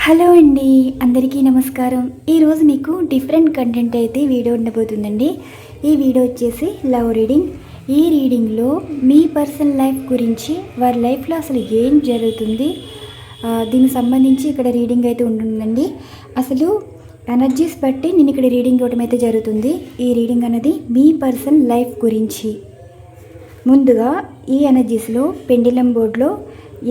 Hello అండి, అందరికీ నమస్కారం. ఈరోజు మీకు డిఫరెంట్ కంటెంట్ అయితే వీడియో ఉండబోతుందండి. ఈ వీడియో వచ్చేసి లవ్ రీడింగ్. ఈ రీడింగ్లో మీ పర్సనల్ లైఫ్ గురించి, వారి లైఫ్లో అసలు ఏం జరుగుతుంది, దీనికి సంబంధించి ఇక్కడ రీడింగ్ అయితే ఉంటుందండి. అసలు ఎనర్జీస్ బట్టి నేను ఇక్కడ రీడింగ్ ఇవ్వడం అయితే జరుగుతుంది. ఈ రీడింగ్ అనేది మీ పర్సనల్ లైఫ్ గురించి. ముందుగా ఈ ఎనర్జీస్లో పెండిలం బోర్డులో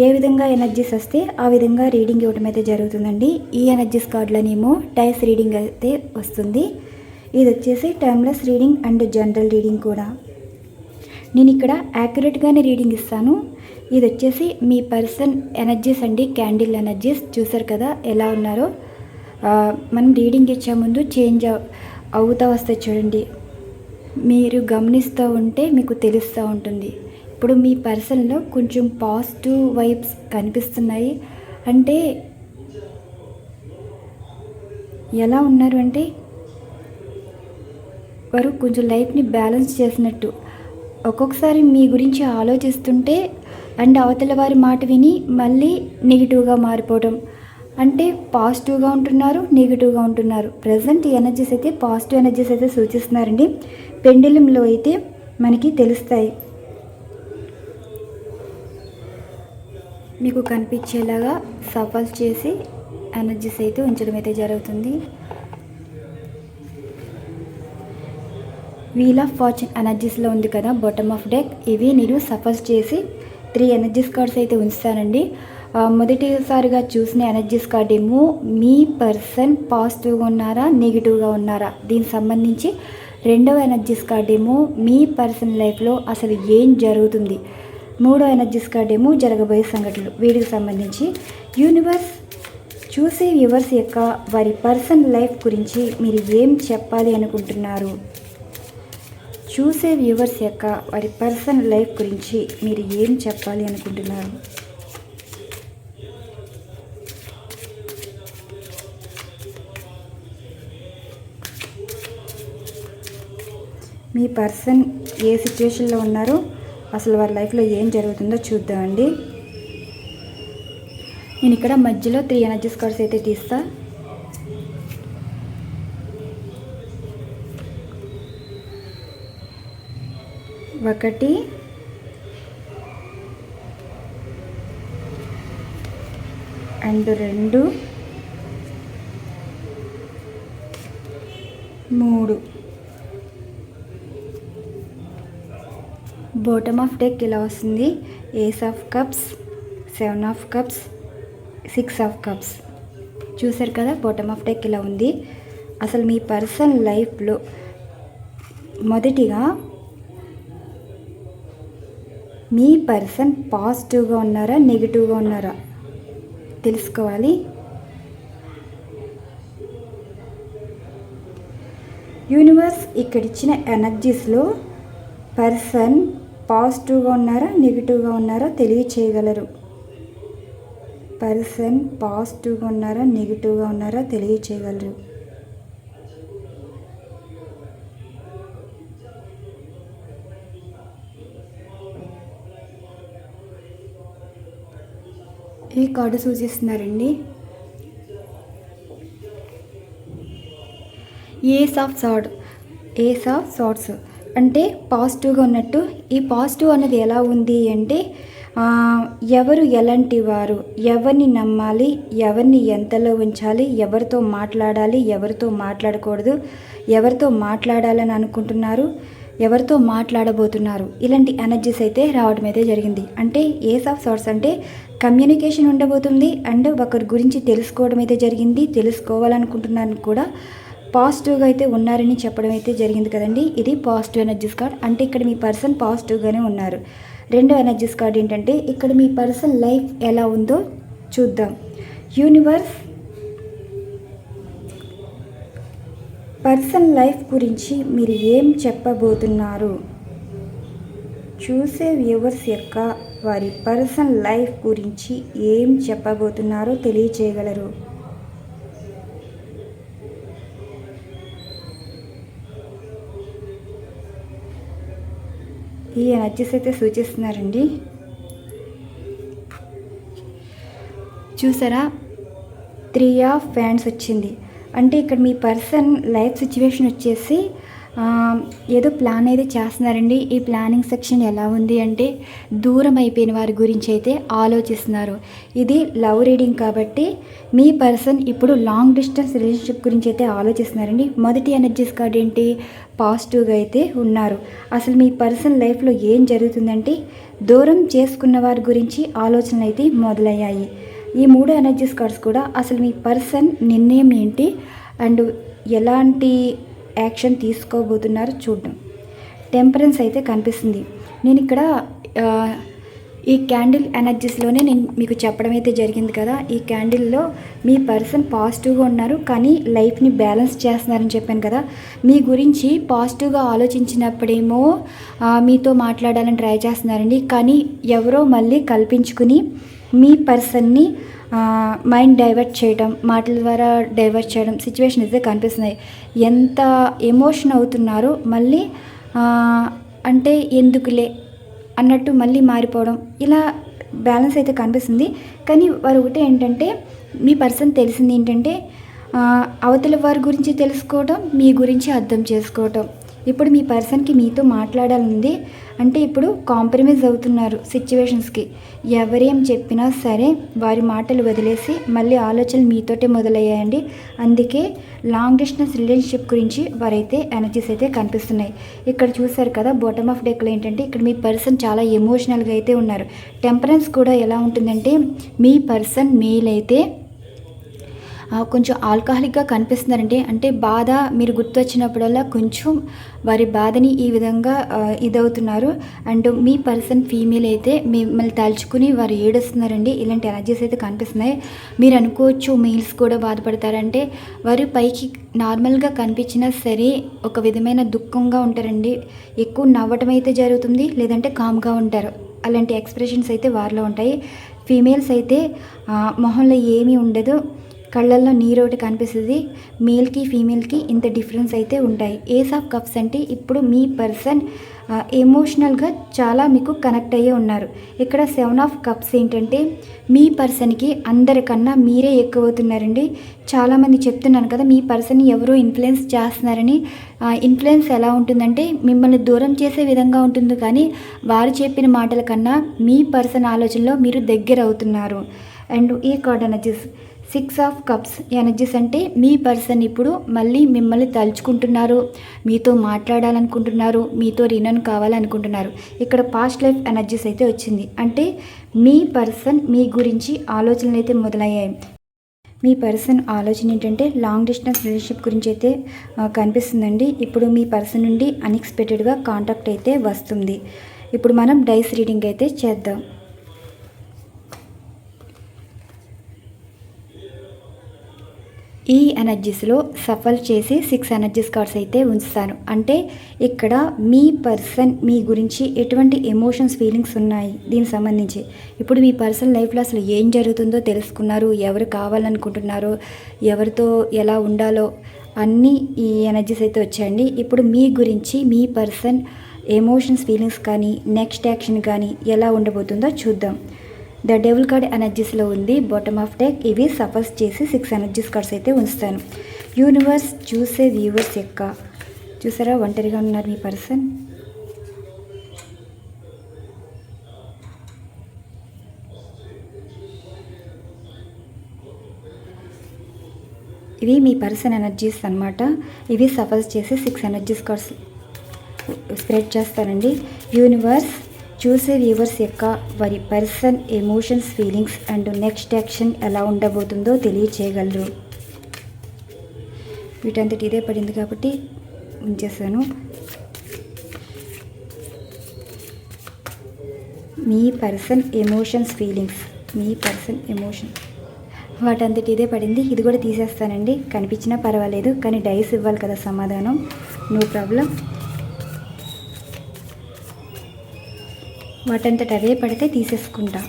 ఏ విధంగా ఎనర్జీస్ వస్తే ఆ విధంగా రీడింగ్ ఇవ్వడం అయితే జరుగుతుందండి. ఈ ఎనర్జీస్ కార్డులనేమో టైస్ రీడింగ్ అయితే వస్తుంది. ఇది వచ్చేసి timeless reading and general reading కూడా. నేను ఇక్కడ యాక్యురేట్గానే రీడింగ్ ఇస్తాను. ఇది వచ్చేసి మీ పర్సన్ ఎనర్జీస్ అండి, క్యాండిల్ ఎనర్జీస్. చూసారు కదా ఎలా ఉన్నారో. మనం రీడింగ్ ఇచ్చే ముందు చేంజ్ అవుతూ వస్తే చూడండి, మీరు గమనిస్తూ ఉంటే మీకు తెలుస్తూ ఉంటుంది. ఇప్పుడు మీ పర్సన్లో కొంచెం పాజిటివ్ వైబ్స్ కనిపిస్తున్నాయి. అంటే ఎలా ఉన్నారు అంటే వారు కొంచెం లైఫ్ని బ్యాలెన్స్ చేసినట్టు. ఒక్కొక్కసారి మీ గురించి ఆలోచిస్తుంటే అండ్ అవతల వారి మాట విని మళ్ళీ నెగిటివ్గా మారిపోవడం. అంటే పాజిటివ్గా ఉంటున్నారు, నెగిటివ్గా ఉంటున్నారు. ప్రజెంట్ ఈ ఎనర్జీస్ అయితే పాజిటివ్ ఎనర్జీస్ అయితే సూచిస్తున్నారండి. పెండిలంలో అయితే మనకి తెలుస్తాయి. మీకు కనిపించేలాగా సఫల్ చేసి ఎనర్జీస్ అయితే ఉంచడం అయితే జరుగుతుంది. వీల్ ఆఫ్ ఫార్చ్యూన్ ఎనర్జీస్లో ఉంది కదా బాటమ్ ఆఫ్ డెక్. ఇవి నేను సఫల్ చేసి 3 ఎనర్జీస్ కార్డ్స్ అయితే ఉంచుతానండి. మొదటిసారిగా చూసిన ఎనర్జీస్ కార్డ్ ఏమో మీ పర్సన్ పాజిటివ్గా ఉన్నారా, నెగిటివ్గా ఉన్నారా, దీనికి సంబంధించి. రెండవ ఎనర్జీస్ కార్డ్ ఏమో మీ పర్సన్ లైఫ్లో అసలు ఏం జరుగుతుంది. మూడో ఎనర్జీస్ కార్డ్ ఏమో జరగబోయే సంఘటనలు. వీటికి సంబంధించి యూనివర్స్ చూసే వ్యూవర్స్ యొక్క వారి పర్సన్ లైఫ్ గురించి మీరు ఏం చెప్పాలి అనుకుంటున్నారు. చూసే వ్యూవర్స్ యొక్క వారి పర్సన్ లైఫ్ గురించి మీరు ఏం చెప్పాలి అనుకుంటున్నారు. మీ పర్సన్ ఏ సిచ్యువేషన్లో ఉన్నారో, అసలు వారి లైఫ్లో ఏం జరుగుతుందో చూద్దామండి. నేను ఇక్కడ మధ్యలో 3 ఎనర్జీస్ కార్డ్స్ అయితే తీస్తా. ఒకటి, అండ్ 2, 3. బాటమ్ ఆఫ్ డెక్ ఇలా వస్తుంది. Ace of cups, 7 of cups, 6 of cups. చూసారు కదా, బాటమ్ ఆఫ్ డెక్ ఇలా ఉంది. అసలు మీ పర్సనల్ లైఫ్లో మొదటిగా మీ పర్సన్ పాజిటివ్గా ఉన్నారా, నెగిటివ్గా ఉన్నారా తెలుసుకోవాలి. యూనివర్స్ ఇక్కడ ఇచ్చిన ఎనర్జీస్లో పర్సన్ పాజిటివ్గా ఉన్నారా, నెగిటివ్గా ఉన్నారా తెలియచేయగలరు. పర్సన్ పాజిటివ్గా ఉన్నారా, నెగిటివ్గా ఉన్నారా తెలియచేయగలరు. ఈ కార్డు సూచిస్తున్నారండి. ఏస్ ఆఫ్ సార్డ్స్ అంటే పాజిటివ్గా ఉన్నట్టు. ఈ పాజిటివ్ అన్నది ఎలా ఉంది అంటే ఎవరు ఎలాంటి వారు, ఎవరిని నమ్మాలి, ఎవరిని ఎంతలో ఉంచాలి, ఎవరితో మాట్లాడాలి, ఎవరితో మాట్లాడకూడదు, ఎవరితో మాట్లాడాలని అనుకుంటున్నారు, ఎవరితో మాట్లాడబోతున్నారు, ఇలాంటి ఎనర్జీస్ అయితే రావడం అయితే జరిగింది. అంటే ఏస్ ఆఫ్ సార్ట్స్ అంటే కమ్యూనికేషన్ ఉండబోతుంది. అండ్ ఒకరి గురించి తెలుసుకోవడం అయితే జరిగింది, తెలుసుకోవాలనుకుంటున్నాను కూడా. పాజిటివ్గా అయితే ఉన్నారని చెప్పడం అయితే జరిగింది కదండి. ఇది పాజిటివ్ ఎనర్జీస్ కార్డ్. అంటే ఇక్కడ మీ పర్సన్ పాజిటివ్గానే ఉన్నారు. రెండో ఎనర్జీస్ కార్డ్ ఏంటంటే ఇక్కడ మీ పర్సన్ లైఫ్ ఎలా ఉందో చూద్దాం. యూనివర్స్ పర్సన్ లైఫ్ గురించి మీరు ఏం చెప్పబోతున్నారు. చూసే వ్యూవర్స్ యొక్క వారి పర్సన్ లైఫ్ గురించి ఏం చెప్పబోతున్నారో తెలియచేయగలరు. ఈ ఎనర్జీస్ అయితే సూచిస్తున్నారండి. చూసారా త్రీ ఆఫ్ ఫ్యాన్స్ వచ్చింది. అంటే ఇక్కడ మీ పర్సన్ లైఫ్ సిచ్యువేషన్ వచ్చేసి ఏదో ప్లాన్ అయితే చేస్తున్నారండి. ఈ ప్లానింగ్ సెక్షన్ ఎలా ఉంది అంటే దూరం అయిపోయిన వారి గురించి అయితే ఆలోచిస్తున్నారు. ఇది లవ్ రీడింగ్ కాబట్టి మీ పర్సన్ ఇప్పుడు లాంగ్ డిస్టెన్స్ రిలేషన్షిప్ గురించి అయితే ఆలోచిస్తున్నారండి. మొదటి ఎనర్జీస్ కార్డ్ ఏంటి, పాజిటివ్గా అయితే ఉన్నారు. అసలు మీ పర్సన్ లైఫ్లో ఏం జరుగుతుందంటే దూరం చేసుకున్న వారి గురించి ఆలోచనలు అయితే మొదలయ్యాయి. ఈ 3 ఎనర్జీస్ కార్డ్స్ కూడా అసలు మీ పర్సన్ నిర్ణయం ఏంటి అండ్ ఎలాంటి యాక్షన్ తీసుకోబోతున్నారు చూద్దాం. టెంపరెన్స్ అయితే కనిపిస్తుంది. నేను ఇక్కడ ఈ క్యాండిల్ ఎనర్జీస్లోనే నేను మీకు చెప్పడం అయితే జరిగింది కదా. ఈ క్యాండిల్లో మీ పర్సన్ పాజిటివ్గా ఉన్నారు కానీ లైఫ్ని బ్యాలెన్స్ చేస్తున్నారని చెప్పాను కదా. మీ గురించి పాజిటివ్గా ఆలోచించినప్పుడేమో మీతో మాట్లాడాలని ట్రై చేస్తున్నారండి. కానీ ఎవరో మళ్ళీ కల్పించుకుని మీ పర్సన్ని మైండ్ డైవర్ట్ చేయడం, మాటల ద్వారా డైవర్ట్ చేయడం సిచ్యువేషన్ అయితే కనిపిస్తున్నాయి. ఎంత ఎమోషన్ అవుతున్నారో మళ్ళీ అంటే ఎందుకులే అన్నట్టు మళ్ళీ మారిపోవడం, ఇలా బ్యాలెన్స్ అయితే కనిపిస్తుంది. కానీ వారు ఒకటే ఏంటంటే మీ పర్సన్ తెలిసింది ఏంటంటే అవతల వారి గురించి తెలుసుకోవడం, మీ గురించి అర్థం చేసుకోవటం. ఇప్పుడు మీ పర్సన్కి మీతో మాట్లాడాలని అంటే ఇప్పుడు కాంప్రమైజ్ అవుతున్నారు సిచ్యువేషన్స్కి. ఎవరేం చెప్పినా సరే వారి మాటలు వదిలేసి మళ్ళీ ఆలోచనలు మీతోటే మొదలయ్యాయండి. అందుకే లాంగ్ డిస్టెన్స్ రిలేషన్షిప్ గురించి వారైతే ఎనర్జీస్ అయితే కనిపిస్తున్నాయి. ఇక్కడ చూసారు కదా బాటమ్ ఆఫ్ డెక్లో ఏంటంటే ఇక్కడ మీ పర్సన్ చాలా ఎమోషనల్గా అయితే ఉన్నారు. టెంపరెన్స్ కూడా ఎలా ఉంటుందంటే మీ పర్సన్ మేల్ అయితే కొంచెం ఆల్కహాలిక్గా కనిపిస్తున్నారంటే అంటే బాధ మీరు గుర్తొచ్చినప్పుడల్లా కొంచెం వారి బాధని ఈ విధంగా ఇదవుతున్నారు. అండ్ మీ పర్సన్ ఫీమేల్ అయితే మిమ్మల్ని తలుచుకుని వారు ఏడుస్తున్నారండి. ఇలాంటి ఎనర్జీస్ అయితే కనిపిస్తున్నాయి. మీరు అనుకోవచ్చు మెయిల్స్ కూడా బాధపడతారంటే వారు పైకి నార్మల్గా కనిపించినా సరే ఒక విధమైన దుఃఖంగా ఉంటారండి. ఎక్కువ నవ్వటం అయితే జరుగుతుంది, లేదంటే కామ్గా ఉంటారు. అలాంటి ఎక్స్ప్రెషన్స్ అయితే వారిలో ఉంటాయి. ఫీమేల్స్ అయితే మొహంలో ఏమీ ఉండదు, కళ్ళల్లో నీరు ఒకటి కనిపిస్తుంది. మేల్కి ఫీమేల్కి ఇంత డిఫరెన్స్ అయితే ఉంటాయి. ఏస్ ఆఫ్ కప్స్ అంటే ఇప్పుడు మీ పర్సన్ ఎమోషనల్గా చాలా మీకు కనెక్ట్ అయ్యే ఉన్నారు. ఇక్కడ 7 ఆఫ్ కప్స్ ఏంటంటే మీ పర్సన్కి అందరికన్నా మీరే ఎక్కువ అవుతున్నారండి. చాలామంది చెప్తున్నాను కదా మీ పర్సన్ని ఎవరో ఇన్ఫ్లుయెన్స్ చేస్తున్నారని. ఇన్ఫ్లుయెన్స్ ఎలా ఉంటుందంటే మిమ్మల్ని దూరం చేసే విధంగా ఉంటుంది, కానీ వారు చెప్పిన మాటల కన్నా మీ పర్సన్ ఆలోచనలో మీరు దగ్గర అవుతున్నారు. అండ్ ఈ card energies 6 of cups energies అంటే మీ పర్సన్ ఇప్పుడు మళ్ళీ మిమ్మల్ని తలుచుకుంటున్నారు, మీతో మాట్లాడాలనుకుంటున్నారు, మీతో రినన్ కావాలనుకుంటున్నారు. ఇక్కడ పాస్ట్ లైఫ్ ఎనర్జీస్ అయితే వచ్చింది. అంటే మీ పర్సన్ మీ గురించి ఆలోచనలు అయితే మొదలయ్యాయి. మీ పర్సన్ ఆలోచన ఏంటంటే లాంగ్ డిస్టెన్స్ రిలేషన్షిప్ గురించి అయితే కనిపిస్తుందండి. ఇప్పుడు మీ పర్సన్ నుండి అన్ఎక్స్పెక్టెడ్గా కాంటాక్ట్ అయితే వస్తుంది. ఇప్పుడు మనం డైస్ రీడింగ్ అయితే చేద్దాం. ఈ ఎనర్జీస్లో సఫల్ చేసి 6 ఎనర్జీస్ కార్డ్స్ అయితే ఉంచుతాను. అంటే ఇక్కడ మీ పర్సన్ మీ గురించి ఎటువంటి ఎమోషన్స్ ఫీలింగ్స్ ఉన్నాయి దీనికి సంబంధించి. ఇప్పుడు మీ పర్సన్ లైఫ్లో అసలు ఏం జరుగుతుందో తెలుసుకున్నారు, ఎవరు కావాలనుకుంటున్నారో, ఎవరితో ఎలా ఉండాలో అన్నీ ఈ ఎనర్జీస్ అయితే వచ్చాయండి. ఇప్పుడు మీ గురించి మీ పర్సన్ ఎమోషన్స్ ఫీలింగ్స్ కానీ నెక్స్ట్ యాక్షన్ కానీ ఎలా ఉండబోతుందో చూద్దాం. ద డెవిల్ కార్డ్ ఎనర్జీస్లో ఉంది బాటమ్ ఆఫ్ డెక్. ఇవి సఫర్స్ చేసి 6 ఎనర్జీస్ కార్డ్స్ అయితే ఉంచుతాను. యూనివర్స్ చూసే వ్యూవర్స్ యొక్క చూసారా ఒంటరిగా ఉన్నారు మీ పర్సన్. ఇవి మీ పర్సన్ ఎనర్జీస్ అన్నమాట. ఇవి సఫర్స్ చేసి 6 ఎనర్జీస్ కార్డ్స్ స్ప్రెడ్ చేస్తానండి. యూనివర్స్ చూసే వ్యూవర్స్ యొక్క వారి person emotions feelings and next action ఎలా ఉండబోతుందో తెలియచేయగలరు. వీటంతటి ఇదే పడింది కాబట్టి ఉంచేసాను. మీ పర్సన్ ఎమోషన్స్ ఫీలింగ్స్, మీ పర్సన్ ఎమోషన్ వాటంతటి ఇదే పడింది. ఇది కూడా తీసేస్తానండి, కనిపించినా పర్వాలేదు కానీ డైస్ ఇవ్వాలి కదా సమాధానం. No problem. వాటంతట అవే పడితే తీసేసుకుంటా.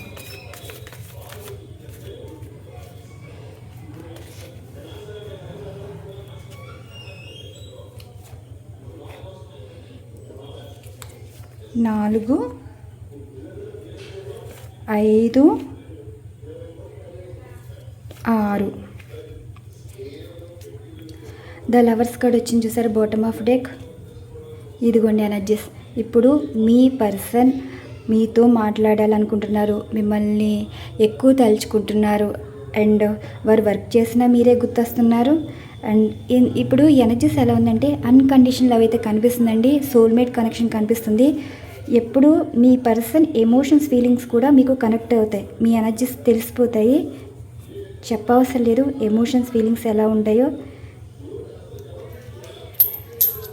నాలుగు 5 6 ద లవర్స్ కార్డ్ వచ్చింది చూసారు, బాటమ్ ఆఫ్ డెక్. ఇదిగోండి ఎనర్జీస్. ఇప్పుడు మీ పర్సన్ మీతో మాట్లాడాలనుకుంటున్నారు, మిమ్మల్ని ఎక్కువ తలుచుకుంటున్నారు, అండ్ వారు వర్క్ చేసినా మీరే గుర్తొస్తున్నారు. అండ్ ఇప్పుడు ఎనర్జీస్ ఎలా ఉందంటే అన్కండిషనల్ లవ్ అయితే కనిపిస్తుందండి, సోల్మేట్ కనెక్షన్ కనిపిస్తుంది. ఎప్పుడు మీ పర్సన్ ఎమోషన్స్ ఫీలింగ్స్ కూడా మీకు కనెక్ట్ అవుతాయి, మీ ఎనర్జీస్ తెలిసిపోతాయి, చెప్పవసరం లేదు ఎమోషన్స్ ఫీలింగ్స్ ఎలా ఉంటాయో.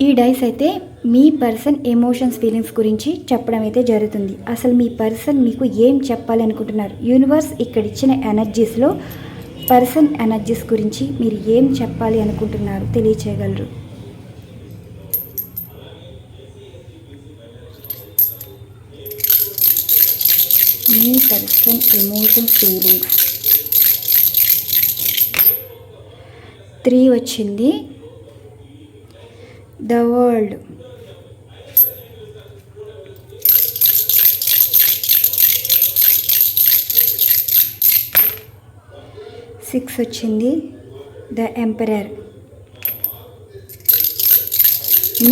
ఈ డైస్ అయితే మీ పర్సన్ ఎమోషన్స్ ఫీలింగ్స్ గురించి చెప్పడం అయితే జరుగుతుంది. అసలు మీ పర్సన్ మీకు ఏం చెప్పాలి అనుకుంటున్నారు, యూనివర్స్ ఇక్కడ ఇచ్చిన ఎనర్జీస్లో పర్సన్ ఎనర్జీస్ గురించి మీరు ఏం చెప్పాలి అనుకుంటున్నారు తెలియచేయగలరు. మీ పర్సన్ ఎమోషన్స్ ఫీలింగ్స్ 3 వచ్చింది, ద వరల్డ్. సిక్స్ వచ్చింది, ద ఎంపరర్.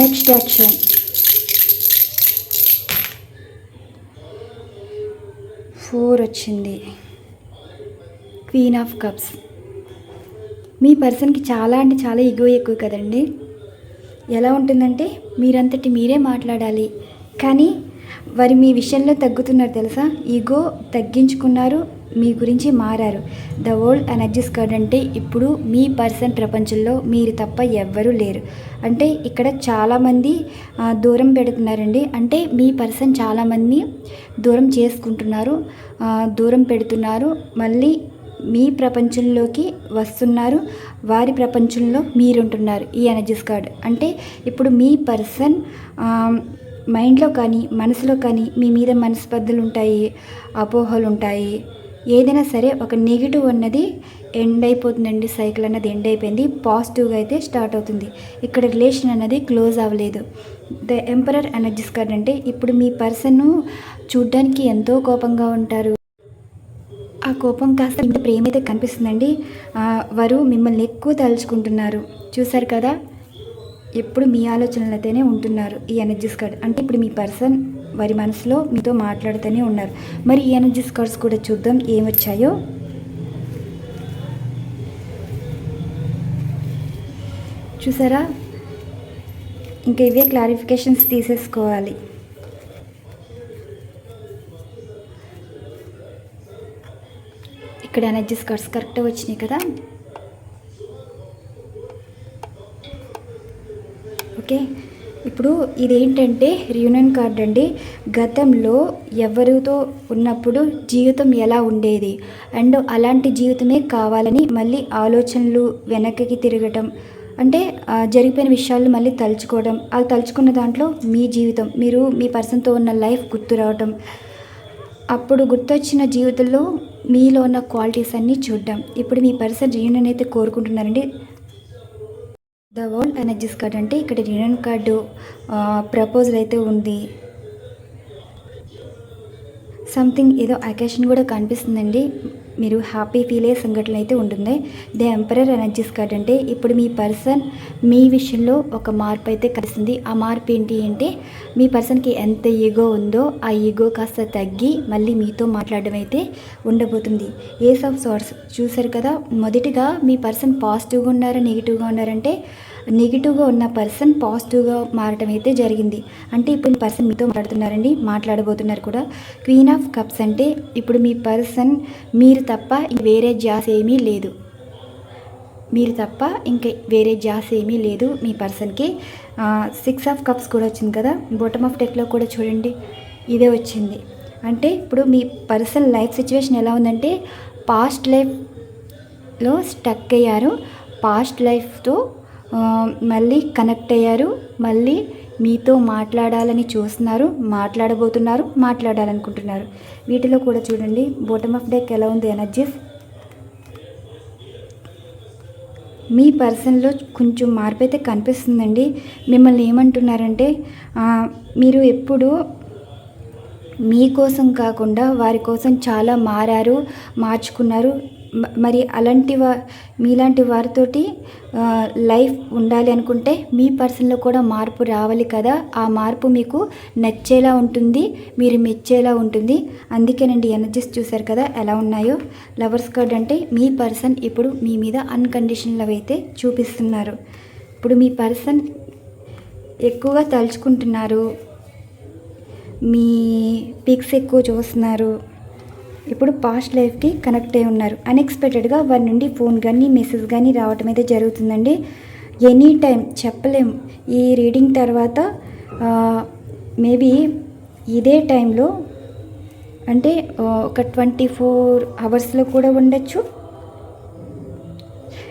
Next action. 4 వచ్చింది, క్వీన్ ఆఫ్ కప్స్. మీ పర్సన్కి చాలా అంటే చాలా ఈగో ఎక్కువ కదండి. ఎలా ఉంటుందంటే మీరంతటి మీరే మాట్లాడాలి, కానీ వారి మీ విషయంలో తగ్గుతున్నారు తెలుసా. ఈగో తగ్గించుకున్నారు, మీ గురించి మారారు. ద వరల్డ్ ఎనర్జీస్ కార్డ్ అంటే ఇప్పుడు మీ పర్సన్ ప్రపంచంలో మీరు తప్ప ఎవ్వరూ లేరు. అంటే ఇక్కడ చాలామంది దూరం పెడుతున్నారండి, అంటే మీ పర్సన్ చాలామంది దూరం చేసుకుంటున్నారు, దూరం పెడుతున్నారు, మళ్ళీ మీ ప్రపంచంలోకి వస్తున్నారు, వారి ప్రపంచంలో మీరుంటున్నారు. ఈ ఎనర్జీస్ కార్డ్ అంటే ఇప్పుడు మీ పర్సన్ మైండ్లో కానీ మనసులో కానీ మీ మీద మనస్పర్ధలు ఉంటాయి, అపోహలు ఉంటాయి, ఏదైనా సరే ఒక నెగిటివ్ అన్నది ఎండ్ అయిపోతుందండి. సైకిల్ అన్నది ఎండ్ అయిపోయింది, పాజిటివ్గా అయితే స్టార్ట్ అవుతుంది. ఇక్కడ రిలేషన్ అన్నది క్లోజ్ అవ్వలేదు. ద ఎంపరర్ ఎనర్జీస్ కార్డ్ అంటే ఇప్పుడు మీ పర్సన్ చూడ్డానికి ఎంతో కోపంగా ఉంటారు, ఆ కోపం కాస్త ఇంత ప్రేమ అయితే కనిపిస్తుందండి. వారు మిమ్మల్ని ఎక్కువ తలుచుకుంటున్నారు, చూసారు కదా. ఎప్పుడు మీ ఆలోచనలతోనే ఉంటున్నారు. ఈ ఎనర్జీస్ కార్డ్ అంటే ఇప్పుడు మీ పర్సన్ వారి మనసులో మీతో మాట్లాడుతూనే ఉన్నారు. మరి ఈ ఎనర్జీస్ కార్డ్స్ కూడా చూద్దాం ఏమొచ్చాయో. చూసారా, ఇంకా ఇవే క్లారిఫికేషన్స్ తీసేసుకోవాలి. ఇక్కడ ఎనర్జీస్ కార్డ్స్ కరెక్ట్గా వచ్చినాయి కదా. ఓకే, ఇప్పుడు ఇదేంటంటే రియూనియన్ కార్డ్ అండి. గతంలో ఎవరితో ఉన్నప్పుడు జీవితం ఎలా ఉండేది అండ్ అలాంటి జీవితమే కావాలని మళ్ళీ ఆలోచనలు వెనక్కి తిరగటం, అంటే జరిగిపోయిన విషయాలు మళ్ళీ తలుచుకోవడం, అది తలుచుకున్న దాంట్లో మీ జీవితం, మీరు మీ పర్సన్తో ఉన్న లైఫ్ గుర్తు రావటం, అప్పుడు గుర్తొచ్చిన జీవితంలో మీలో ఉన్న క్వాలిటీస్ అన్నీ చూడడం. ఇప్పుడు మీ పర్సన్ రియూనియన్ అయితే కోరుకుంటున్నారండి. ద వరల్డ్ ఎనర్జీస్ కార్డ్ అంటే ఇక్కడ రియూనియన్ కార్డు ప్రపోజల్ అయితే ఉంది. సంథింగ్ ఏదో అకేషన్ కూడా కనిపిస్తుందండి, మీరు హ్యాపీ ఫీల్ అయ్యే సంఘటన అయితే ఉంటుంది. ద ఎంపరర్ ఎనర్జీస్ కార్డ్ అంటే ఇప్పుడు మీ పర్సన్ మీ విషయంలో ఒక మార్పు అయితే కనిపిస్తుంది. ఆ మార్పు ఏంటి అంటే మీ పర్సన్కి ఎంత ఈగో ఉందో ఆ ఈగో కాస్త తగ్గి మళ్ళీ మీతో మాట్లాడడం అయితే ఉండబోతుంది. ఏస్ ఆఫ్ సార్ట్స్ చూసారు కదా. మొదటిగా మీ పర్సన్ పాజిటివ్గా ఉన్నారా నెగిటివ్గా ఉన్నారంటే నెగిటివ్గా ఉన్న పర్సన్ పాజిటివ్గా మారటం అయితే జరిగింది. అంటే ఇప్పుడు మీ పర్సన్ మీతో మాట్లాడుతున్నారండి, మాట్లాడబోతున్నారు కూడా. క్వీన్ ఆఫ్ కప్స్ అంటే ఇప్పుడు మీ పర్సన్ మీరు తప్ప ఇంక వేరే జాస్ ఏమీ లేదు, మీరు తప్ప ఇంకా వేరే జాస్ ఏమీ లేదు మీ పర్సన్కి. 6 ఆఫ్ కప్స్ కూడా వచ్చింది కదా. బాటమ్ ఆఫ్ డెక్లో కూడా చూడండి ఇదే వచ్చింది. అంటే ఇప్పుడు మీ పర్సన్ లైఫ్ సిచ్యువేషన్ ఎలా ఉందంటే పాస్ట్ లైఫ్లో స్టక్ అయ్యారు, పాస్ట్ లైఫ్తో మళ్ళీ కనెక్ట్ అయ్యారు, మళ్ళీ మీతో మాట్లాడాలని చూస్తున్నారు, మాట్లాడబోతున్నారు, మాట్లాడాలనుకుంటున్నారు. వీటిలో కూడా చూడండి బాటమ్ ఆఫ్ డెక్ ఎలా ఉంది ఎనర్జీస్. మీ పర్సన్లో కొంచెం మార్పు అయితే కనిపిస్తుందండి. మిమ్మల్ని ఏమంటున్నారంటే మీరు ఎప్పుడు మీకోసం కాకుండా వారి కోసం చాలా మారారు, మార్చుకున్నారు. మరి మీలాంటి వారితోటి లైఫ్ ఉండాలి అనుకుంటే మీ పర్సన్లో కూడా మార్పు రావాలి కదా. ఆ మార్పు మీకు నచ్చేలా ఉంటుంది, మీరు మెచ్చేలా ఉంటుంది. అందుకేనండి ఎనర్జీస్ చూసారు కదా ఎలా ఉన్నాయో. లవర్స్ కార్డ్ అంటే మీ పర్సన్ ఇప్పుడు మీ మీద అన్కండిషనల్ లవ్ అయితే చూపిస్తున్నారు. ఇప్పుడు మీ పర్సన్ ఎక్కువగా తలుచుకుంటున్నారు, మీ పిక్స్ ఎక్కువ చూస్తున్నారు. ఇప్పుడు పాస్ట్ లైఫ్కి కనెక్ట్ అయి ఉన్నారు. అన్ఎక్స్పెక్టెడ్గా వారి నుండి ఫోన్ కానీ మెసేజ్ కానీ రావటం అయితే జరుగుతుందండి. ఎనీ టైం చెప్పలేం. ఈ రీడింగ్ తర్వాత మేబీ ఇదే టైంలో అంటే ఒక 24 అవర్స్లో కూడా ఉండొచ్చు.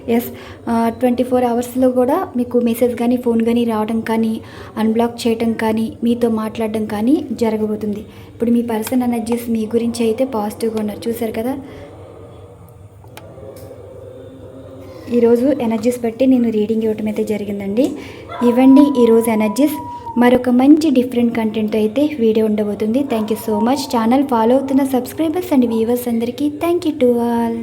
24 అవర్స్లో కూడా మీకు మెసేజ్ కానీ ఫోన్ కానీ రావడం కానీ అన్బ్లాక్ చేయడం కానీ మీతో మాట్లాడడం కానీ జరగబోతుంది. ఇప్పుడు మీ పర్సన్ ఎనర్జీస్ మీ గురించి అయితే పాజిటివ్గా ఉన్నారు. చూసారు కదా, ఈరోజు ఎనర్జీస్ బట్టి నేను రీడింగ్ ఇవ్వటం అయితే జరిగిందండి. ఇవ్వండి ఈరోజు ఎనర్జీస్. మరొక మంచి డిఫరెంట్ కంటెంట్ అయితే వీడియో ఉండబోతుంది. Thank you so much. Channel follow అవుతున్న సబ్స్క్రైబర్స్ అండ్ వ్యూవర్స్ అందరికీ థ్యాంక్ యూ టు ఆల్.